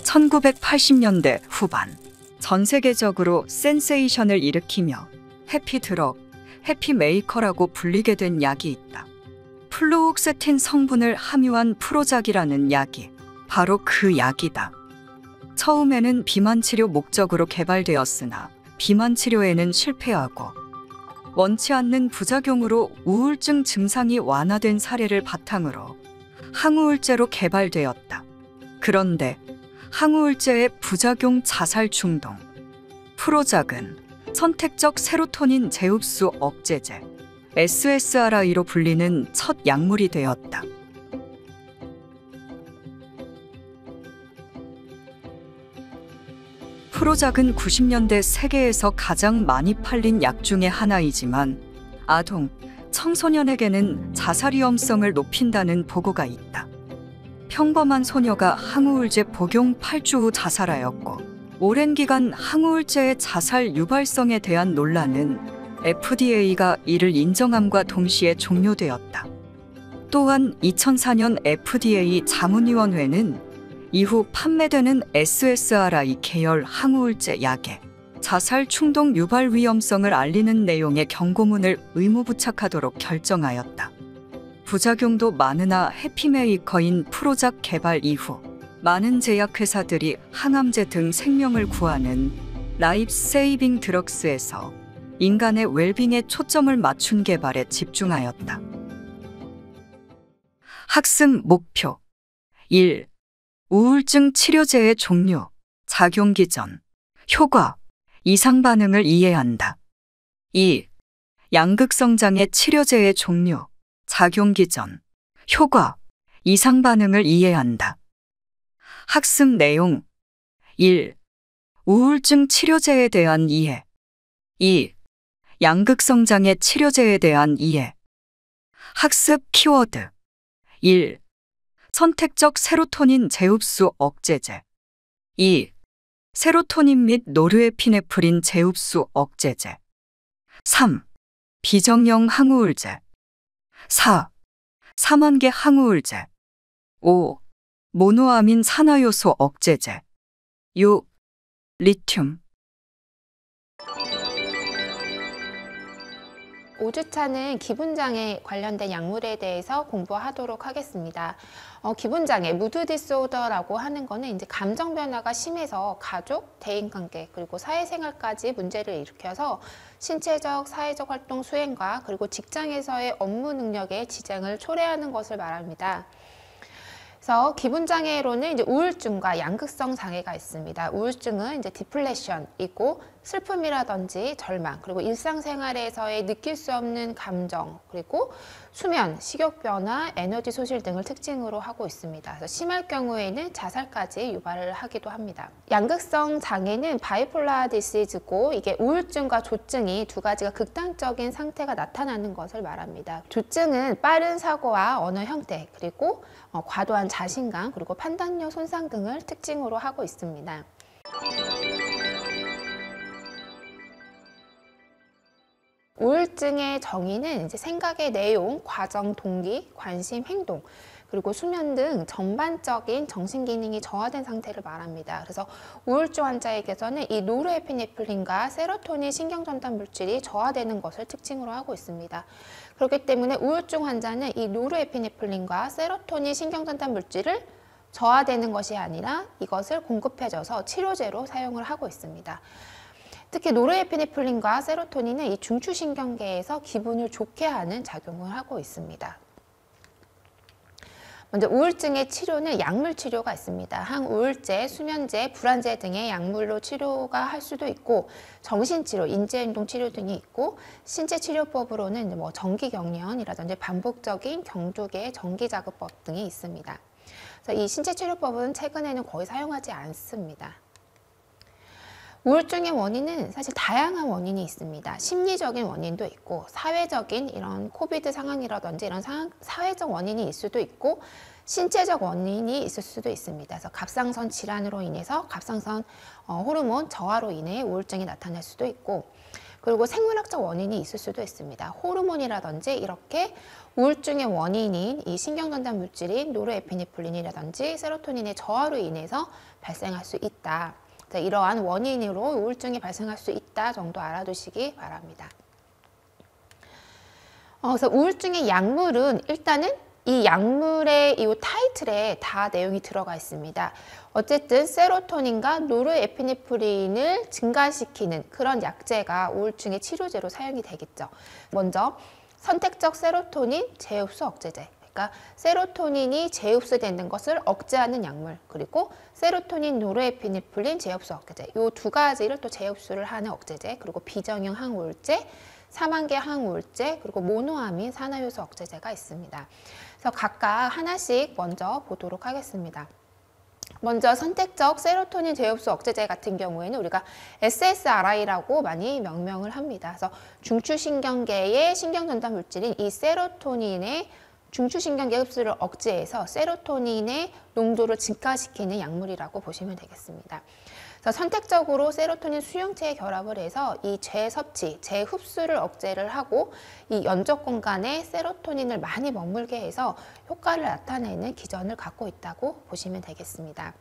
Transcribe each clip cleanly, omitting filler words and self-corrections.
1980년대 후반 전 세계적으로 센세이션을 일으키며 해피드럭, 해피메이커라고 불리게 된 약이 있다. 플루옥세틴 성분을 함유한 프로작이라는 약이 바로 그 약이다. 처음에는 비만 치료 목적으로 개발되었으나 비만 치료에는 실패하고 원치 않는 부작용으로 우울증 증상이 완화된 사례를 바탕으로 항우울제로 개발되었다. 그런데 항우울제의 부작용 자살 충동. 프로작은 선택적 세로토닌 재흡수 억제제 SSRI로 불리는 첫 약물이 되었다. 프로작은 90년대 세계에서 가장 많이 팔린 약 중의 하나이지만 아동, 청소년에게는 자살 위험성을 높인다는 보고가 있다. 평범한 소녀가 항우울제 복용 8주 후 자살하였고 오랜 기간 항우울제의 자살 유발성에 대한 논란은 FDA가 이를 인정함과 동시에 종료되었다. 또한 2004년 FDA 자문위원회는 이후 판매되는 SSRI 계열 항우울제 약의 자살 충동 유발 위험성을 알리는 내용의 경고문을 의무부착하도록 결정하였다. 부작용도 많으나 해피메이커인 프로작 개발 이후 많은 제약회사들이 항암제 등 생명을 구하는 라이프 세이빙 드럭스에서 인간의 웰빙에 초점을 맞춘 개발에 집중하였다. 학습 목표 1. 우울증 치료제의 종류, 작용 기전, 효과, 이상 반응을 이해한다. 2. 양극성 장애 치료제의 종류, 작용 기전, 효과, 이상 반응을 이해한다. 학습 내용 1. 우울증 치료제에 대한 이해 2. 양극성 장애 치료제에 대한 이해 학습 키워드 1. 선택적 세로토닌 재흡수 억제제 2. 세로토닌 및 노르에피네프린 재흡수 억제제 3. 비정형 항우울제 4. 삼원계 항우울제 5. 모노아민 산화요소 억제제 6. 리튬 5주차는 기분장애 관련된 약물에 대해서 공부하도록 하겠습니다. 기분장애, 무드 디스오더라고 하는 거는 이제 감정 변화가 심해서 가족, 대인관계, 그리고 사회생활까지 문제를 일으켜서 신체적, 사회적 활동 수행과 그리고 직장에서의 업무 능력에 지장을 초래하는 것을 말합니다. 그래서 기분장애로는 이제 우울증과 양극성 장애가 있습니다. 우울증은 이제 디플레션이고 슬픔이라든지 절망, 그리고 일상생활에서의 느낄 수 없는 감정, 그리고 수면, 식욕 변화, 에너지 소실 등을 특징으로 하고 있습니다. 그래서 심할 경우에는 자살까지 유발을 하기도 합니다. 양극성 장애는 바이폴라 디시즈고 이게 우울증과 조증이 두 가지가 극단적인 상태가 나타나는 것을 말합니다. 조증은 빠른 사고와 언어 형태, 그리고 과도한 자신감, 그리고 판단력 손상 등을 특징으로 하고 있습니다. 우울증의 정의는 이제 생각의 내용, 과정, 동기, 관심, 행동, 그리고 수면 등 전반적인 정신기능이 저하된 상태를 말합니다. 그래서 우울증 환자에게서는 이 노르에피네프린과 세로토닌 신경전달 물질이 저하되는 것을 특징으로 하고 있습니다. 그렇기 때문에 우울증 환자는 이 노르에피네프린과 세로토닌 신경전달 물질을 저하되는 것이 아니라 이것을 공급해줘서 치료제로 사용을 하고 있습니다. 특히 노르에피네프린과 세로토닌은 이 중추신경계에서 기분을 좋게 하는 작용을 하고 있습니다. 먼저 우울증의 치료는 약물 치료가 있습니다. 항우울제, 수면제, 불안제 등의 약물로 치료가 할 수도 있고 정신치료, 인지행동 치료 등이 있고 신체치료법으로는 뭐 정기경련이라든지 반복적인 경두계 정기자극법 등이 있습니다. 그래서 이 신체치료법은 최근에는 거의 사용하지 않습니다. 우울증의 원인은 사실 다양한 원인이 있습니다. 심리적인 원인도 있고 사회적인 이런 코비드 상황이라든지 이런 사회적 원인이 있을 수도 있고 신체적 원인이 있을 수도 있습니다. 그래서 갑상선 질환으로 인해서 갑상선 호르몬 저하로 인해 우울증이 나타날 수도 있고 그리고 생물학적 원인이 있을 수도 있습니다. 호르몬이라든지 이렇게 우울증의 원인인 이 신경전달 물질인 노르에피네프린이라든지 세로토닌의 저하로 인해서 발생할 수 있다. 이러한 원인으로 우울증이 발생할 수 있다 정도 알아두시기 바랍니다. 그래서 우울증의 약물은 일단은 이 약물의 이 타이틀에 다 내용이 들어가 있습니다. 어쨌든 세로토닌과 노르에피네프린을 증가시키는 그런 약제가 우울증의 치료제로 사용이 되겠죠. 먼저 선택적 세로토닌 재흡수 억제제. 그러니까 세로토닌이 재흡수되는 것을 억제하는 약물, 그리고 세로토닌 노르에피네프린 재흡수 억제제. 이 두 가지를 또 재흡수를 하는 억제제, 그리고 비정형 항우울제, 사망계 항우울제, 그리고 모노아민 산화효소 억제제가 있습니다. 그래서 각각 하나씩 먼저 보도록 하겠습니다. 먼저 선택적 세로토닌 재흡수 억제제 같은 경우에는 우리가 SSRI라고 많이 명명을 합니다. 그래서 중추신경계의 신경전달 물질인 이 세로토닌의 중추신경계 흡수를 억제해서 세로토닌의 농도를 증가시키는 약물이라고 보시면 되겠습니다. 그래서 선택적으로 세로토닌 수용체에 결합을 해서 이 재섭취, 재흡수를 억제를 하고 이 연적 공간에 세로토닌을 많이 머물게 해서 효과를 나타내는 기전을 갖고 있다고 보시면 되겠습니다.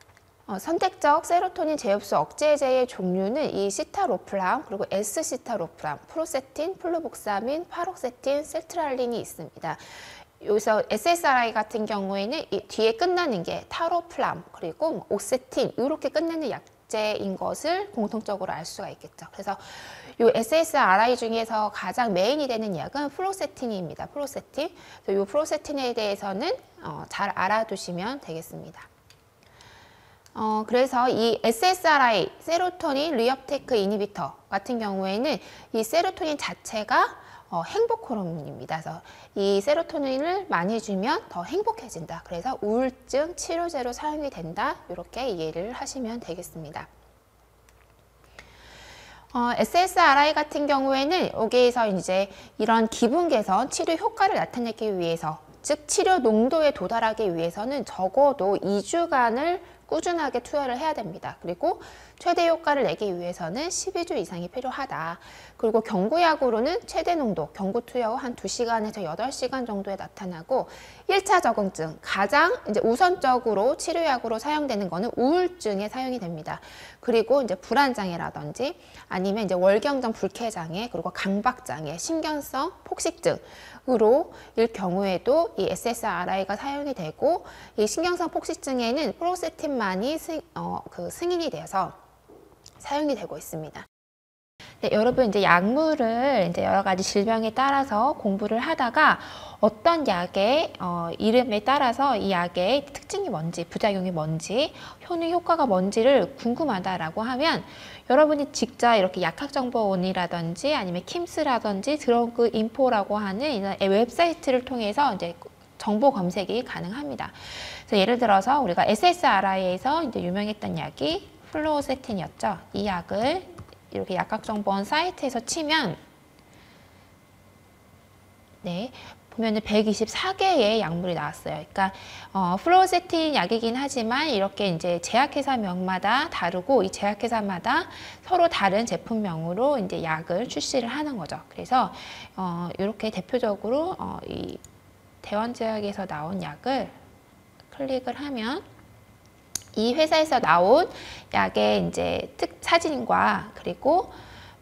선택적 세로토닌 재흡수 억제제의 종류는 이 시타로프람, 그리고 S시타로프람, 프로세틴, 플루복사민, 파록세틴, 셀트랄린이 있습니다. 여기서 SSRI 같은 경우에는 이 뒤에 끝나는 게 타로플람, 그리고 옥세틴 이렇게 끝내는 약제인 것을 공통적으로 알 수가 있겠죠. 그래서 이 SSRI 중에서 가장 메인이 되는 약은 프로세틴입니다. 프로세틴. 이 프로세틴에 대해서는 잘 알아두시면 되겠습니다. 그래서 이 SSRI, 세로토닌 리업테이크 이니비터 같은 경우에는 이 세로토닌 자체가 행복 호르몬입니다. 그래서 이 세로토닌을 많이 주면 더 행복해진다. 그래서 우울증 치료제로 사용이 된다. 이렇게 이해를 하시면 되겠습니다. SSRI 같은 경우에는 여기에서 이제 이런 기분 개선, 치료 효과를 나타내기 위해서, 즉 치료 농도에 도달하기 위해서는 적어도 2주간을 꾸준하게 투여를 해야 됩니다. 그리고 최대 효과를 내기 위해서는 12주 이상이 필요하다. 그리고 경구약으로는 최대 농도, 경구 투여 후 한 2시간에서 8시간 정도에 나타나고 1차 적응증, 가장 이제 우선적으로 치료약으로 사용되는 것은 우울증에 사용이 됩니다. 그리고 이제 불안장애라든지 아니면 이제 월경정 불쾌장애, 그리고 강박장애, 신경성 폭식증으로 일 경우에도 이 SSRI가 사용이 되고, 이 신경성 폭식증에는 프로세틴만이 승인이 되어서 사용이 되고 있습니다. 네, 여러분 이제 약물을 이제 여러 가지 질병에 따라서 공부를 하다가 어떤 약의 이름에 따라서 이 약의 특징이 뭔지, 부작용이 뭔지, 효능 효과가 뭔지를 궁금하다라고 하면 여러분이 직접 이렇게 약학정보원이라든지 아니면 킴스라든지 드러그 인포라고 하는 이런 웹사이트를 통해서 이제 정보 검색이 가능합니다. 그래서 예를 들어서 우리가 SSRI에서 이제 유명했던 약이 플루오세틴이었죠. 이 약을 이렇게 약학정보원 사이트에서 치면 네, 보면은 124개의 약물이 나왔어요. 그러니까 플루오세틴 약이긴 하지만 이렇게 이제 제약회사명마다 다르고 이 제약회사마다 서로 다른 제품명으로 이제 약을 출시를 하는 거죠. 그래서 이렇게 대표적으로 이 대원제약에서 나온 약을 클릭을 하면 이 회사에서 나온 약의 이제 사진과 그리고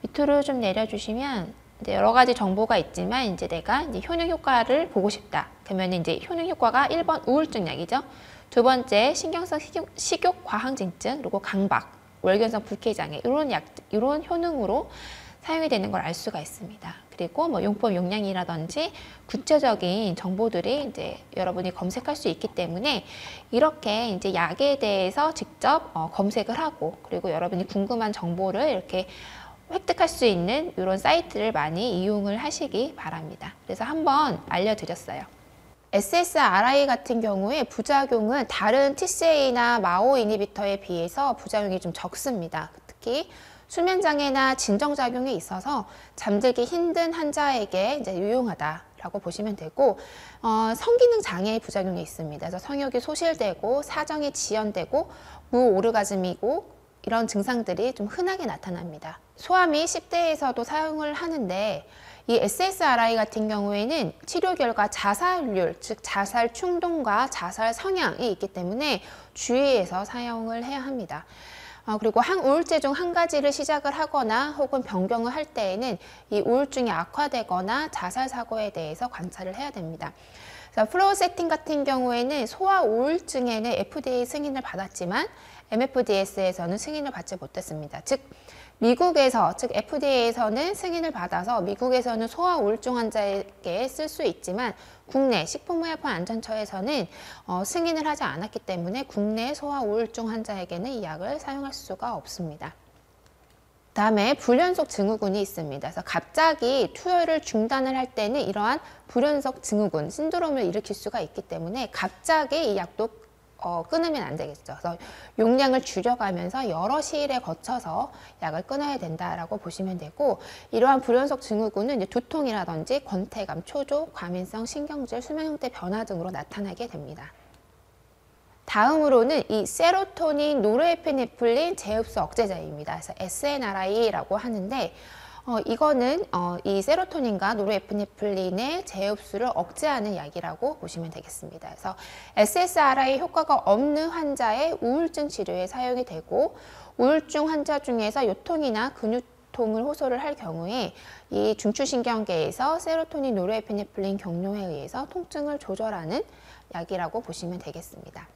밑으로 좀 내려주시면 이제 여러 가지 정보가 있지만 이제 내가 이제 효능 효과를 보고 싶다. 그러면 이제 효능 효과가 1번 우울증 약이죠. 두 번째 신경성 식욕 과항증증, 그리고 강박, 월경성 불쾌장애 이런 효능으로 사용이 되는 걸 알 수가 있습니다. 그리고 뭐 용법 용량이라든지 구체적인 정보들이 이제 여러분이 검색할 수 있기 때문에 이렇게 이제 약에 대해서 직접 검색을 하고, 그리고 여러분이 궁금한 정보를 이렇게 획득할 수 있는 이런 사이트를 많이 이용을 하시기 바랍니다. 그래서 한번 알려드렸어요. SSRI 같은 경우에 부작용은 다른 TCA나 마오 이니비터에 비해서 부작용이 좀 적습니다. 특히 수면장애나 진정작용이 있어서 잠들기 힘든 환자에게 이제 유용하다라고 보시면 되고, 성기능 장애의 부작용이 있습니다. 그래서 성욕이 소실되고 사정이 지연되고 무오르가즘이고 이런 증상들이 좀 흔하게 나타납니다. 소아 및 10대에서도 사용을 하는데 이 SSRI 같은 경우에는 치료 결과 자살률, 즉 자살 충동과 자살 성향이 있기 때문에 주의해서 사용을 해야 합니다. 그리고 항우울제 중 한 가지를 시작을 하거나 혹은 변경을 할 때에는 이 우울증이 악화되거나 자살 사고에 대해서 관찰을 해야 됩니다. 플로우세틴 같은 경우에는 소아 우울증에는 FDA 승인을 받았지만 MFDS에서는 승인을 받지 못했습니다. 즉 미국에서, 즉 FDA에서는 승인을 받아서 미국에서는 소아 우울증 환자에게 쓸 수 있지만 국내 식품의약품안전처에서는 승인을 하지 않았기 때문에 국내 소아 우울증 환자에게는 이 약을 사용할 수가 없습니다. 다음에 불연속 증후군이 있습니다. 그래서 갑자기 투여를 중단을 할 때는 이러한 불연속 증후군, 신드롬을 일으킬 수가 있기 때문에 갑자기 이 약도 끊으면 안 되겠죠. 그래서 용량을 줄여가면서 여러 시일에 거쳐서 약을 끊어야 된다라고 보시면 되고, 이러한 불연속 증후군은 이제 두통이라든지 권태감, 초조, 과민성 신경질, 수면 형태 변화 등으로 나타나게 됩니다. 다음으로는 이 세로토닌, 노르에피네프린 제흡수 억제제입니다. 그래서 SNRI라고 하는데 이거는 이 세로토닌과 노르에피네프린의 제흡수를 억제하는 약이라고 보시면 되겠습니다. 그래서 SSRI 효과가 없는 환자의 우울증 치료에 사용이 되고, 우울증 환자 중에서 요통이나 근육통을 호소를 할 경우에 이 중추신경계에서 세로토닌, 노르에피네프린 경로에 의해서 통증을 조절하는 약이라고 보시면 되겠습니다.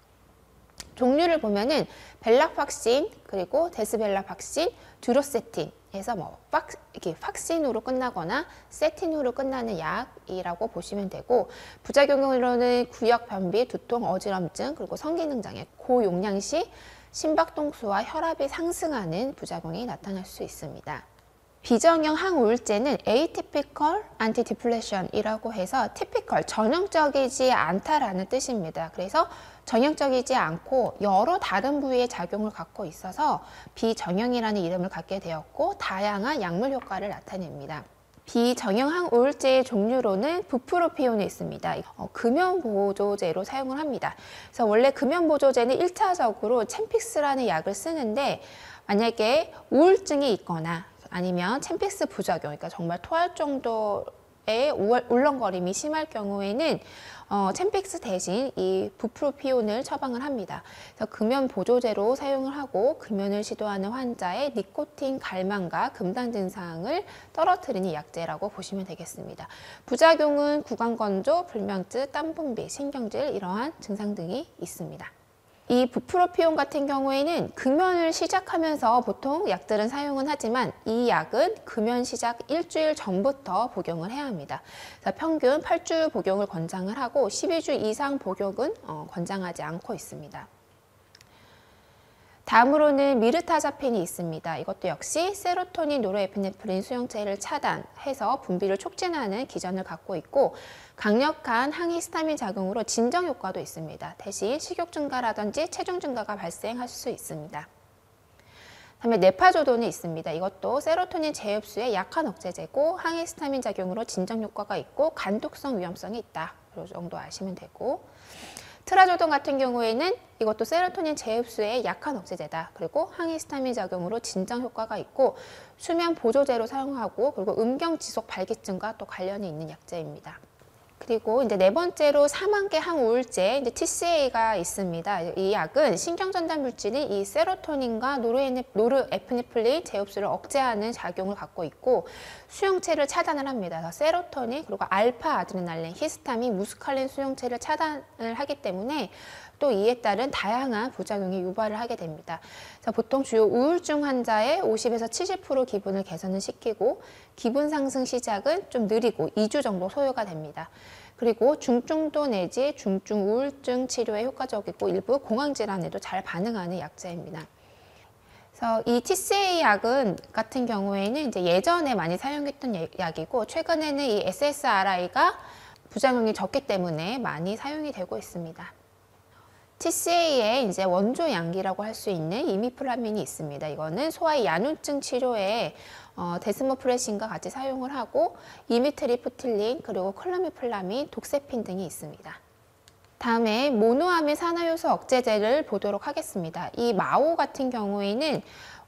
종류를 보면은 벨라팍신, 그리고 데스벨라팍신, 듀로세틴에서 이렇게 팍신으로 끝나거나 세틴으로 끝나는 약이라고 보시면 되고, 부작용으로는 구역 변비, 두통, 어지럼증, 그리고 성기능 장애, 고용량 시 심박동수와 혈압이 상승하는 부작용이 나타날 수 있습니다. 비정형 항우울제는 atypical antidepression이라고 해서 typical, 전형적이지 않다라는 뜻입니다. 그래서 전형적이지 않고 여러 다른 부위의 작용을 갖고 있어서 비정형이라는 이름을 갖게 되었고, 다양한 약물 효과를 나타냅니다. 비정형 항우울제의 종류로는 부프로피온이 있습니다. 금연보조제로 사용을 합니다. 그래서 원래 금연보조제는 1차적으로 챔픽스라는 약을 쓰는데, 만약에 우울증이 있거나 아니면 챔픽스 부작용, 그러니까 정말 토할 정도의 울렁거림이 심할 경우에는 챔픽스 대신 이 부프로피온을 처방을 합니다. 그래서 금연 보조제로 사용을 하고, 금연을 시도하는 환자의 니코틴 갈망과 금단 증상을 떨어뜨리는 약제라고 보시면 되겠습니다. 부작용은 구강건조, 불면증, 땀분비, 신경질, 이러한 증상 등이 있습니다. 이 부프로피온 같은 경우에는 금연을 시작하면서 보통 약들은 사용은 하지만 이 약은 금연 시작 일주일 전부터 복용을 해야 합니다. 그래서 평균 8주 복용을 권장을 하고 12주 이상 복용은 권장하지 않고 있습니다. 다음으로는 미르타자핀이 있습니다. 이것도 역시 세로토닌, 노르에피네프린 수용체를 차단해서 분비를 촉진하는 기전을 갖고 있고, 강력한 항히스타민 작용으로 진정 효과도 있습니다. 대신 식욕 증가라든지 체중 증가가 발생할 수 있습니다. 다음에 네파조돈이 있습니다. 이것도 세로토닌 제흡수의 약한 억제제고, 항히스타민 작용으로 진정 효과가 있고 간독성 위험성이 있다. 이 정도 아시면 되고, 트라조돈 같은 경우에는 이것도 세로토닌 제흡수의 약한 억제제다. 그리고 항히스타민 작용으로 진정 효과가 있고 수면 보조제로 사용하고, 그리고 음경 지속 발기증과 또 관련이 있는 약제입니다. 그리고 이제 네 번째로 사망계 항우울제, 이제 TCA가 있습니다. 이 약은 신경전달 물질인 이 세로토닌과 노르에피네프린 제흡수를 억제하는 작용을 갖고 있고, 수용체를 차단을 합니다. 그래서 세로토닌, 그리고 알파 아드레날린, 히스타민, 무스칼린 수용체를 차단을 하기 때문에 또 이에 따른 다양한 부작용이 유발을 하게 됩니다. 그래서 보통 주요 우울증 환자의 50에서 70% 기분을 개선을 시키고, 기분 상승 시작은 좀 느리고 2주 정도 소요가 됩니다. 그리고 중증도 내지 중증 우울증 치료에 효과적이고 일부 공황질환에도 잘 반응하는 약제입니다. 그래서 이 TCA 약은 같은 경우에는 이제 예전에 많이 사용했던 약이고, 최근에는 이 SSRI가 부작용이 적기 때문에 많이 사용이 되고 있습니다. TCA의 이제 원조 양기라고 할 수 있는 이미플라민이 있습니다. 이거는 소아의 야눈증 치료에 데스모프레신과 같이 사용을 하고, 이미트리프틸린, 그리고 클로미플라민, 독세핀 등이 있습니다. 다음에 모노아민 산화효소 억제제를 보도록 하겠습니다. 이 마오 같은 경우에는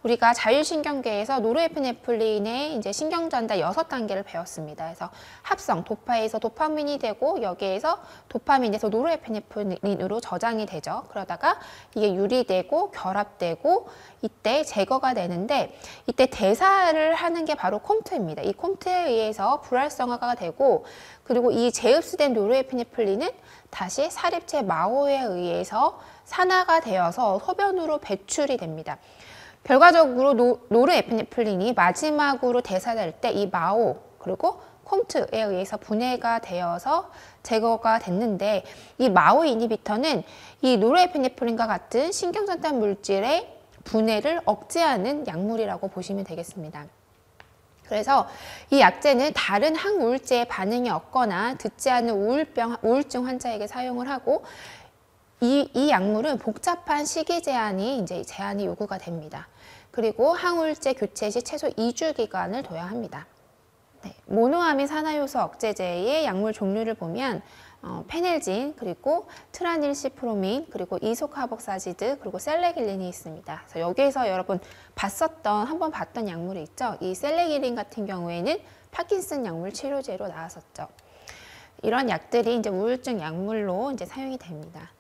우리가 자율신경계에서 노르에피네프린의 이제 신경전달 6단계를 배웠습니다. 그래서 합성, 도파에서 도파민이 되고 여기에서 도파민에서 노르에피네프린으로 저장이 되죠. 그러다가 이게 유리되고 결합되고 이때 제거가 되는데 이때 대사를 하는 게 바로 콤트입니다. 이 콤트에 의해서 불활성화가 되고 그리고 이 재흡수된 노르에피네프린은 다시 사립체 마오에 의해서 산화가 되어서 소변으로 배출이 됩니다. 결과적으로 노르에피네프린이 마지막으로 대사될 때 이 마오 그리고 콤트에 의해서 분해가 되어서 제거가 됐는데 이 마오 이니비터는 이 노르에피네프린과 같은 신경전달 물질의 분해를 억제하는 약물이라고 보시면 되겠습니다. 그래서 이 약제는 다른 항우울제에 반응이 없거나 듣지 않는 우울증 환자에게 사용을 하고 이 약물은 복잡한 시기 제한이 요구가 됩니다. 그리고 항우울제 교체 시 최소 2주 기간을 둬야 합니다. 네, 모노아민 산화효소 억제제의 약물 종류를 보면 페넬진, 그리고 트라닐시프로민, 그리고 이소카복사지드, 그리고 셀레길린이 있습니다. 그래서 여기에서 여러분 한번 봤던 약물이 있죠. 이 셀레길린 같은 경우에는 파킨슨 약물 치료제로 나왔었죠. 이런 약들이 이제 우울증 약물로 이제 사용이 됩니다.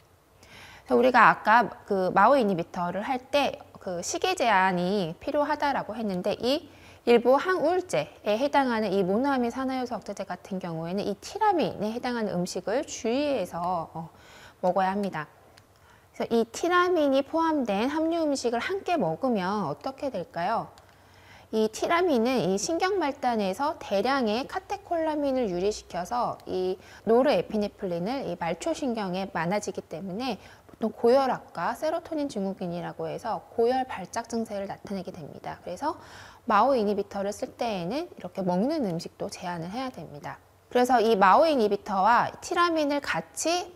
그래서 우리가 아까 그 마오 이니비터를 할 때 그 시기 제한이 필요하다라고 했는데 이 일부 항우울제에 해당하는 이 모노아민 산화효소 억제제 같은 경우에는 이 티라민에 해당하는 음식을 주의해서 먹어야 합니다. 그래서 이 티라민이 포함된 함유 음식을 함께 먹으면 어떻게 될까요? 이 티라민은 이 신경 말단에서 대량의 카테콜라민을 유리시켜서 이 노르에피네프린을 이 말초신경에 많아지기 때문에 보통 고혈압과 세로토닌 증후군이라고 해서 고혈 발작 증세를 나타내게 됩니다. 그래서 마오 이니비터를 쓸 때에는 이렇게 먹는 음식도 제한을 해야 됩니다. 그래서 이 마오 이니비터와 티라민을 같이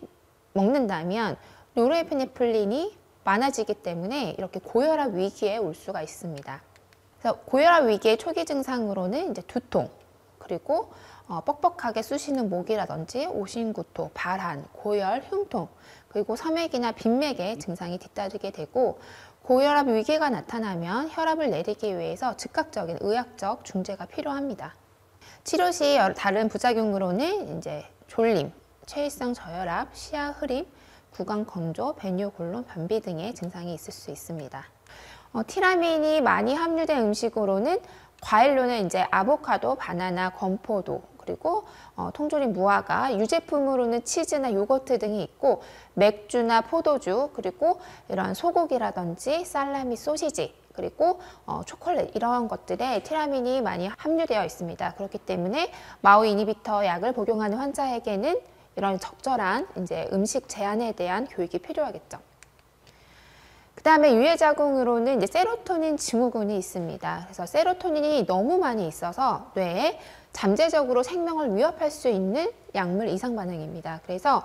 먹는다면 노르에피네프린이 많아지기 때문에 이렇게 고혈압 위기에 올 수가 있습니다. 그래서 고혈압 위기의 초기 증상으로는 이제 두통, 그리고 뻑뻑하게 쑤시는 목이라든지 오심구토, 발한, 고열, 흉통, 그리고 섬액이나 빈맥의 증상이 뒤따르게 되고 고혈압 위기가 나타나면 혈압을 내리기 위해서 즉각적인 의학적 중재가 필요합니다. 치료 시 다른 부작용으로는 이제 졸림, 체위성 저혈압, 시야 흐림, 구강 건조, 베뇨골론, 변비 등의 증상이 있을 수 있습니다. 티라민이 많이 함유된 음식으로는 과일로는 이제 아보카도, 바나나, 건포도, 그리고 통조림 무화과, 유제품으로는 치즈나 요거트 등이 있고 맥주나 포도주, 그리고 이런 소고기라든지 살라미, 소시지, 그리고 초콜릿 이런 것들에 티라민이 많이 함유되어 있습니다. 그렇기 때문에 마오 이니비터 약을 복용하는 환자에게는 이런 적절한 이제 음식 제한에 대한 교육이 필요하겠죠. 그 다음에 유해작용으로는 이제 세로토닌 증후군이 있습니다. 그래서 세로토닌이 너무 많이 있어서 뇌에 잠재적으로 생명을 위협할 수 있는 약물 이상 반응입니다. 그래서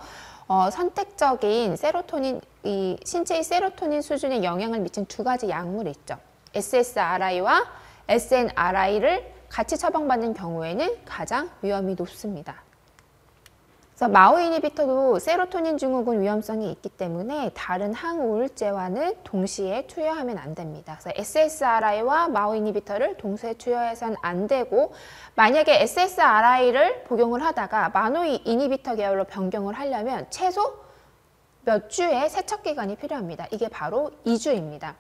선택적인 세로토닌, 이 신체의 세로토닌 수준에 영향을 미친 두 가지 약물이 있죠. SSRI와 SNRI를 같이 처방받는 경우에는 가장 위험이 높습니다. 그래서 마오 이니비터도 세로토닌 증후군 위험성이 있기 때문에 다른 항우울제와는 동시에 투여하면 안 됩니다. 그래서 SSRI와 마오 이니비터를 동시에 투여해서는 안 되고 만약에 SSRI를 복용을 하다가 마오 이니비터 계열로 변경을 하려면 최소 몇 주의 세척기간이 필요합니다. 이게 바로 2주입니다.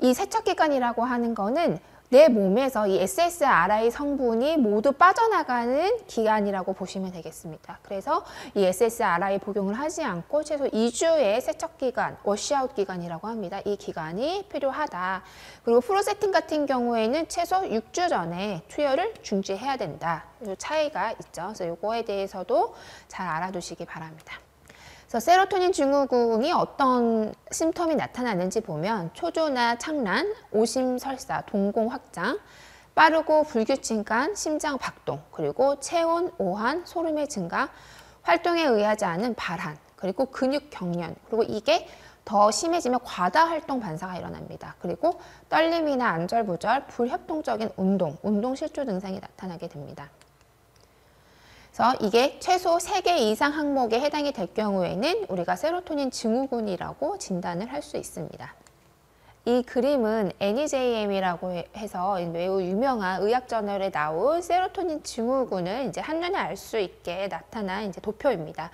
이 세척기간이라고 하는 거는 내 몸에서 이 SSRI 성분이 모두 빠져나가는 기간이라고 보시면 되겠습니다. 그래서 이 SSRI 복용을 하지 않고 최소 2주의 세척기간, 워시아웃 기간이라고 합니다. 이 기간이 필요하다. 그리고 프로세틴 같은 경우에는 최소 6주 전에 투여를 중지해야 된다. 이 차이가 있죠. 그래서 이거에 대해서도 잘 알아두시기 바랍니다. 그래서 세로토닌 증후군이 어떤 심텀이 나타나는지 보면 초조나 착란, 오심 설사, 동공 확장, 빠르고 불규칙한 심장 박동, 그리고 체온, 오한, 소름의 증가, 활동에 의하지 않은 발한, 그리고 근육 경련, 그리고 이게 더 심해지면 과다 활동 반사가 일어납니다. 그리고 떨림이나 안절부절, 불협동적인 운동 실조 증상이 나타나게 됩니다. 그래서 이게 최소 3개 이상 항목에 해당이 될 경우에는 우리가 세로토닌 증후군이라고 진단을 할 수 있습니다. 이 그림은 NEJM이라고 해서 매우 유명한 의학저널에 나온 세로토닌 증후군을 이제 한눈에 알 수 있게 나타난 이제 도표입니다.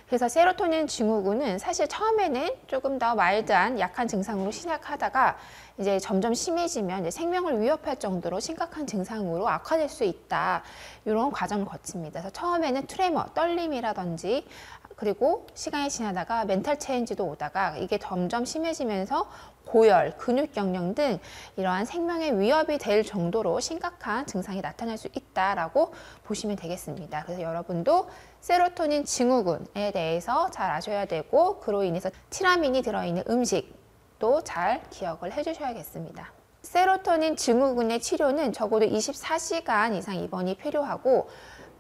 그래서 세로토닌 증후군은 사실 처음에는 조금 더 마일드한 약한 증상으로 시작하다가 이제 점점 심해지면 이제 생명을 위협할 정도로 심각한 증상으로 악화될 수 있다. 이런 과정을 거칩니다. 그래서 처음에는 트레머, 떨림이라든지 그리고 시간이 지나다가 멘탈 체인지도 오다가 이게 점점 심해지면서 고열, 근육경련 등 이러한 생명의 위협이 될 정도로 심각한 증상이 나타날 수 있다라고 보시면 되겠습니다. 그래서 여러분도 세로토닌 증후군에 대해서 잘 아셔야 되고 그로 인해서 티라민이 들어있는 음식도 잘 기억을 해주셔야겠습니다. 세로토닌 증후군의 치료는 적어도 24시간 이상 입원이 필요하고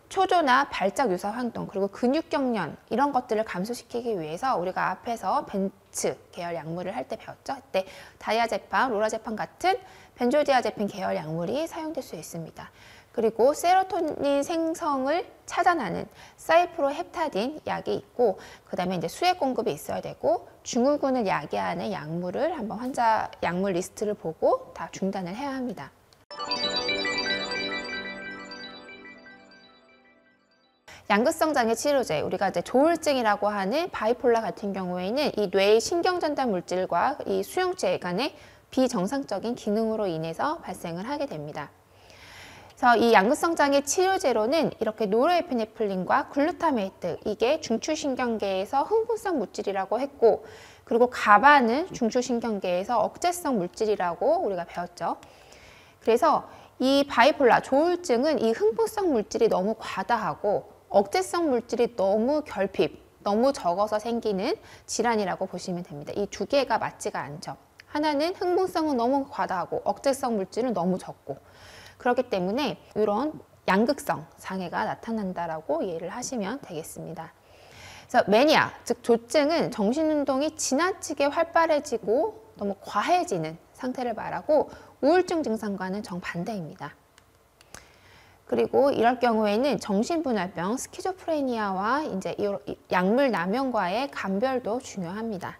초조나 발작 유사 활동 그리고 근육경련 이런 것들을 감소시키기 위해서 우리가 앞에서 벤츠 계열 약물을 할 때 배웠죠. 그때 다이아제팜, 로라제팜 같은 벤조디아제핀 계열 약물이 사용될 수 있습니다. 그리고 세로토닌 생성을 차단하는 사이프로헵타딘 약이 있고 그 다음에 이제 수액 공급이 있어야 되고 증후군을 야기하는 약물을 한번 환자 약물 리스트를 보고 다 중단을 해야 합니다. 양극성 장애 치료제, 우리가 이제 조울증이라고 하는 바이폴라 같은 경우에는 이 뇌의 신경 전달 물질과 이 수용체 간의 비정상적인 기능으로 인해서 발생을 하게 됩니다. 그래서 이 양극성 장애 치료제로는 이렇게 노르에피네프린과 글루타메이트, 이게 중추신경계에서 흥분성 물질이라고 했고, 그리고 가바는 중추신경계에서 억제성 물질이라고 우리가 배웠죠. 그래서 이 바이폴라, 조울증은 이 흥분성 물질이 너무 과다하고 억제성 물질이 너무 결핍, 너무 적어서 생기는 질환이라고 보시면 됩니다. 이 두 개가 맞지가 않죠. 하나는 흥분성은 너무 과다하고 억제성 물질은 너무 적고 그렇기 때문에 이런 양극성 장애가 나타난다라고 이해를 하시면 되겠습니다. 그래서 매니아, 즉 조증은 정신운동이 지나치게 활발해지고 너무 과해지는 상태를 말하고 우울증 증상과는 정반대입니다. 그리고 이럴 경우에는 정신분할병, 스키조프레니아와 이제 약물 남용과의 감별도 중요합니다.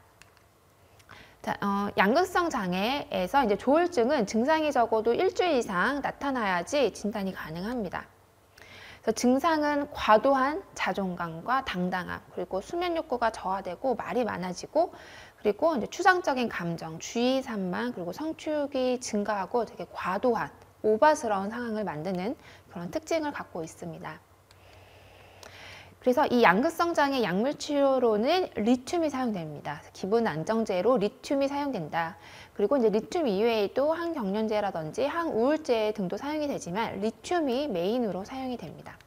양극성 장애에서 이제 조울증은 증상이 적어도 일주일 이상 나타나야지 진단이 가능합니다. 그래서 증상은 과도한 자존감과 당당함, 그리고 수면 욕구가 저하되고 말이 많아지고, 그리고 이제 추상적인 감정, 주의 산만, 그리고 성취욕이 증가하고 되게 과도한 오바스러운 상황을 만드는 그런 특징을 갖고 있습니다. 그래서 이 양극성 장애 약물 치료로는 리튬이 사용됩니다. 기분 안정제로 리튬이 사용된다. 그리고 이제 리튬 이외에도 항경련제라든지 항우울제 등도 사용이 되지만 리튬이 메인으로 사용이 됩니다.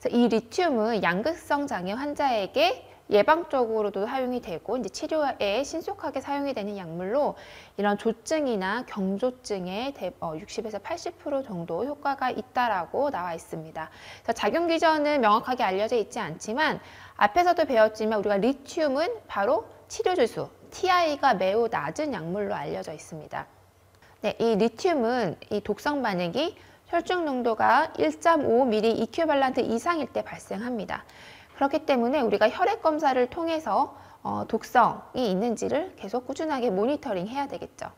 그래서 이 리튬은 양극성 장애 환자에게 예방적으로도 사용이 되고 이제 치료에 신속하게 사용이 되는 약물로 이런 조증이나 경조증에 60에서 80% 정도 효과가 있다라고 나와 있습니다. 그래서 작용 기전은 명확하게 알려져 있지 않지만 앞에서도 배웠지만 우리가 리튬은 바로 치료 주수 TI가 매우 낮은 약물로 알려져 있습니다. 네, 이 리튬은 이 독성 반응이 혈중 농도가 1.5mg 이퀴발란트 이상일 때 발생합니다. 그렇기 때문에 우리가 혈액 검사를 통해서 독성이 있는지를 계속 꾸준하게 모니터링 해야 되겠죠.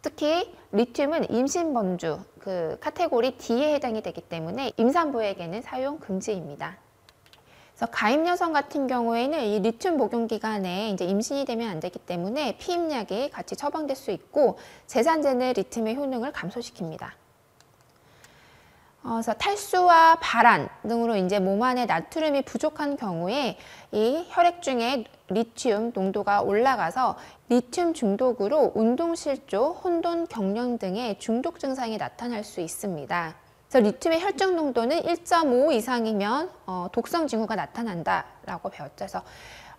특히 리튬은 임신 범주 그 카테고리 D에 해당이 되기 때문에 임산부에게는 사용 금지입니다. 그래서 가임 여성 같은 경우에는 이 리튬 복용 기간에 이제 임신이 되면 안 되기 때문에 피임약이 같이 처방될 수 있고 제산제는 리튬의 효능을 감소시킵니다. 그래서 탈수와 발한 등으로 이제 몸 안에 나트륨이 부족한 경우에 이 혈액 중에 리튬 농도가 올라가서 리튬 중독으로 운동실조, 혼돈, 경련 등의 중독 증상이 나타날 수 있습니다. 그래서 리튬의 혈중 농도는 1.5 이상이면 독성 징후가 나타난다라고 배웠죠. 그래서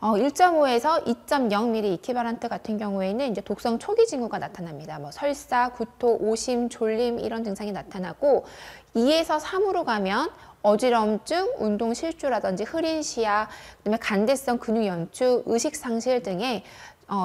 1.5에서 2.0mg 이퀴바란트 같은 경우에는 이제 독성 초기 징후가 나타납니다. 뭐 설사, 구토, 오심, 졸림 이런 증상이 나타나고 2에서 3으로 가면 어지러움증, 운동 실조라든지 흐린 시야, 그다음에 간대성 근육 연축, 의식 상실 등의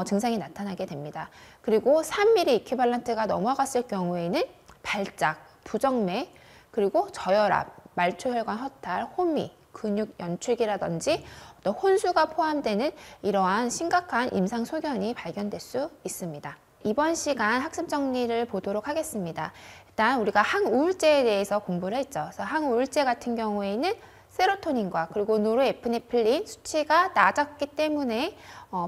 증상이 나타나게 됩니다. 그리고 3mg 이퀴발란트가 넘어갔을 경우에는 발작, 부정맥, 그리고 저혈압 말초혈관 허탈, 호미, 근육 연축이라든지 어떤 혼수가 포함되는 이러한 심각한 임상 소견이 발견될 수 있습니다. 이번 시간 학습 정리를 보도록 하겠습니다. 일단 우리가 항우울제에 대해서 공부를 했죠. 그래서 항우울제 같은 경우에는 세로토닌과 그리고 노르에프네프린 수치가 낮았기 때문에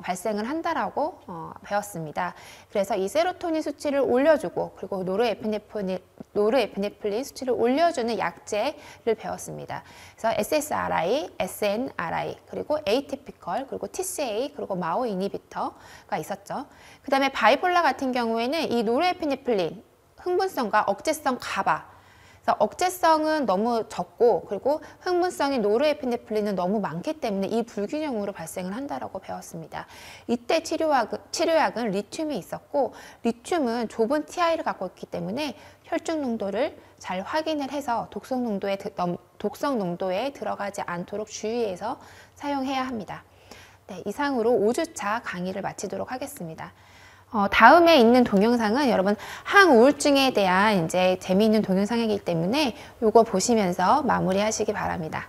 발생을 한다라고 배웠습니다. 그래서 이 세로토닌 수치를 올려주고 그리고 노르에프네프린 수치를 올려주는 약제를 배웠습니다. 그래서 SSRI, SNRI, 그리고 에이티피컬, 그리고 TCA, 그리고 마오 이니비터가 있었죠. 그 다음에 바이폴라 같은 경우에는 이 노르에피네프린 흥분성과 억제성 가바, 그래서 억제성은 너무 적고 그리고 흥분성인 노르에피네프린은 너무 많기 때문에 이 불균형으로 발생을 한다라고 배웠습니다. 이때 치료약은 리튬이 있었고 리튬은 좁은 TI를 갖고 있기 때문에 혈중 농도를 잘 확인을 해서 독성 농도에 들어가지 않도록 주의해서 사용해야 합니다. 네, 이상으로 5주차 강의를 마치도록 하겠습니다. 다음에 있는 동영상은 여러분 항우울증에 대한 이제 재미있는 동영상이기 때문에 이거 보시면서 마무리하시기 바랍니다.